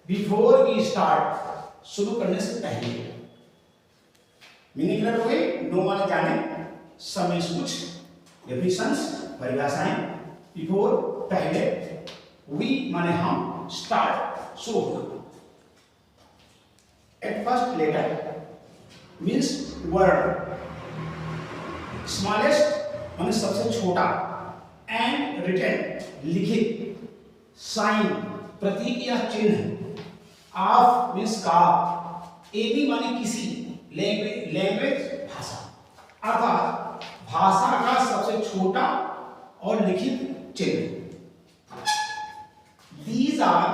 Before we start, शुरू करने से पहले। मीनिंग क्लियर हो गई? नो माने जाने, सम मीन्स कुछ, डेफिनेशंस परिभाषाएं, बिफोर पहले, वी माने हम, स्टार्ट शुरू होना। At first letter means word, smallest माने सबसे छोटा, एंड रिटन लिखित, साइन प्रतीक या चिन्ह, ऑफ मीन्स का, एनी माने किसी, लैंग्वेज भाषा, अर्थात भाषा का सबसे छोटा और लिखित चिन्ह। दीज आर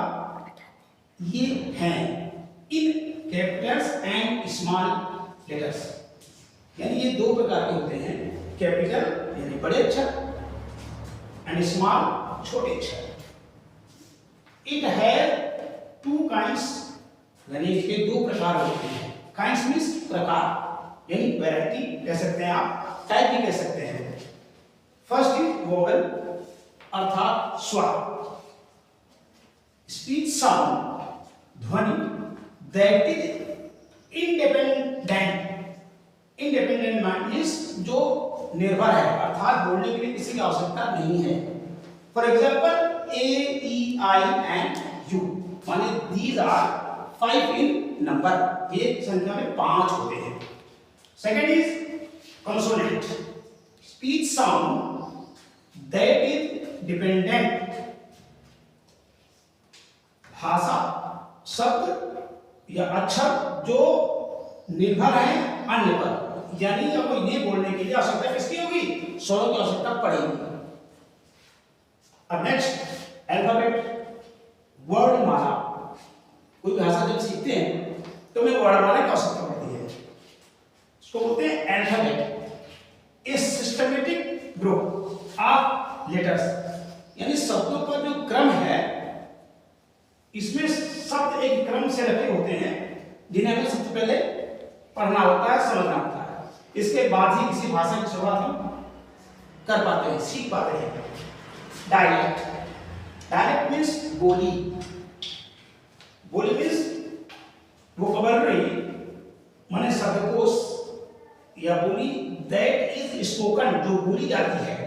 ये हैं इन कैपिटल्स एंड स्मॉल लेटर्स, यानी ये दो प्रकार के होते हैं, कैपिटल यानी बड़े अक्षर एंड स्मॉल छोटे अक्षर। इट हैज टू काइंड्स, यानी इसके दो प्रकार होते हैं। काइंड्स मीन्स प्रकार, यानी वैरायटी कह सकते हैं आप, टाइप भी कह सकते हैं। फर्स्ट इज वोवेल अर्थात स्वर, स्पीच साउंड ध्वनि, that is independent, independent means जो निर्भर है, अर्थात बोलने के लिए किसी की आवश्यकता नहीं है। For example A E I and you, माने दीज आर 5 इन नंबर, ये संख्या में 5 होते हैं। Second is consonant, speech sound that is dependent, भाषा शब्द या अक्षर जो निर्भर है अन्य पर, यानी आपको ये बोलने के लिए आवश्यकता किसकी होगी? स्वरों की आवश्यकता पड़ेगी। अब नेक्स्ट अल्फाबेट, वर्णमाला। कोई भाषा जब सीखते हैं तो हमें वर्णमाला की आवश्यकता पड़ती है, इसको बोलते हैं alphabet. A systematic group of letters, यानी शब्दों का जो क्रम है, इसमें शब्द एक क्रम से रखे होते हैं जिन्हें हमें सबसे पहले पढ़ना होता है, समझना होता है, इसके बाद ही किसी भाषा की शुरुआत हम कर पाते हैं, सीख पाते हैं। डायलेक्ट, डायलेक्ट मीन्स बोली, बोली मीन्स वोकैबुलरी माने शब्दकोश या बोली, दैट इज स्पोकन जो बोली जाती है,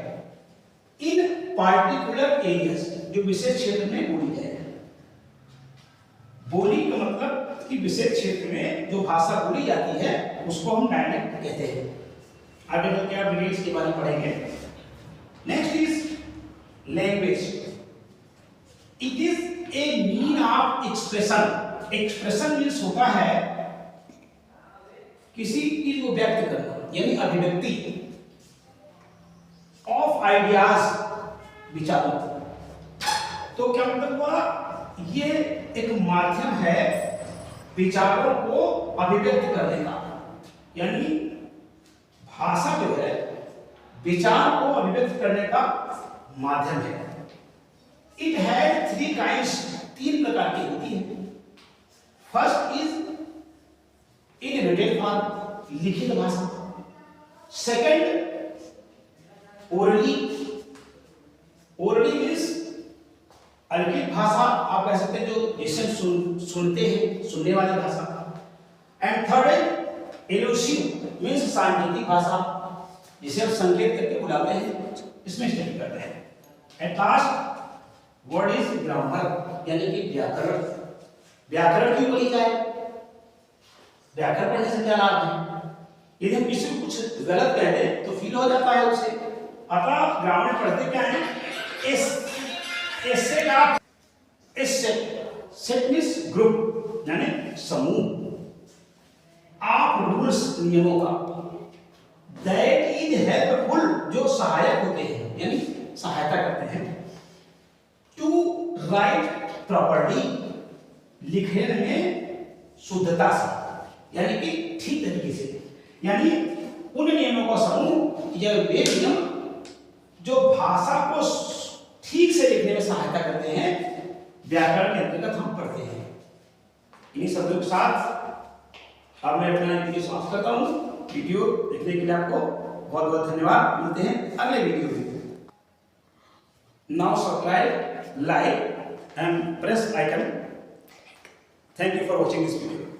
इन पार्टिकुलर एरियाज जो विशेष क्षेत्र में बोली जाए। बोली का मतलब कि विशेष क्षेत्र में जो भाषा बोली जाती है उसको हम डायलेक्ट कहते हैं। आगे चल के आप डिटेल्स के बारे में पढ़ेंगे। Next is language, it is a mean of expression. Expression means होता है किसी चीज को व्यक्त करना, यानी अभिव्यक्ति, ऑफ आइडियाज विचारों। तो क्या मतलब हुआ? ये एक माध्यम है विचारों को अभिव्यक्त करने का, यानी भाषा जो है विचार को अभिव्यक्त करने का माध्यम है। इट हैज 3 काइंड्स, 3 प्रकार की होती है। First is in written form, लिखित भाषा। सेकंड ओरली, ओरली मीन्स अलिखित भाषा, आप कह सकते हैं जो जिसे सुनते हैं, सुनने वाली भाषा। एंड थर्ड इज एलुसिव मीन्स सांकेतिक भाषा, जिसे हम संकेत करके बुलाते हैं, इसमें स्टडी करते हैं। At last word is grammar, यानी कि व्याकरण। व्याकरण क्यों पढ़ी जाए? व्याकरण पढ़ने से क्या लाभ है? यदि हम किसी को कुछ गलत कह दें तो फील हो जाता है उससे, अतः ग्रामर पढ़ते क्या है? इससे क्या? इससे सेट मींस ग्रुप, यानी समूह। आप रूल्स नियमों का, दैट इज हेल्पफुल जो सहायक होते हैं, यानी सहायता करते हैं। टू राइट प्रॉपर्ली, लिखने में शुद्धता से, यानी कि ठीक तरीके से, यानी उन नियमों का समूह या वे नियम जो भाषा को ठीक से लिखने में सहायता करते हैं, व्याकरण के अंतर्गत हम पढ़ते हैं। इन्हीं शब्दों के साथ अब मैं अपना वीडियो समाप्त करता हूँ। वीडियो देखने के लिए आपको बहुत बहुत धन्यवाद। मिलते हैं अगले वीडियो में। Now subscribe, like and press icon Thank you for watching this video.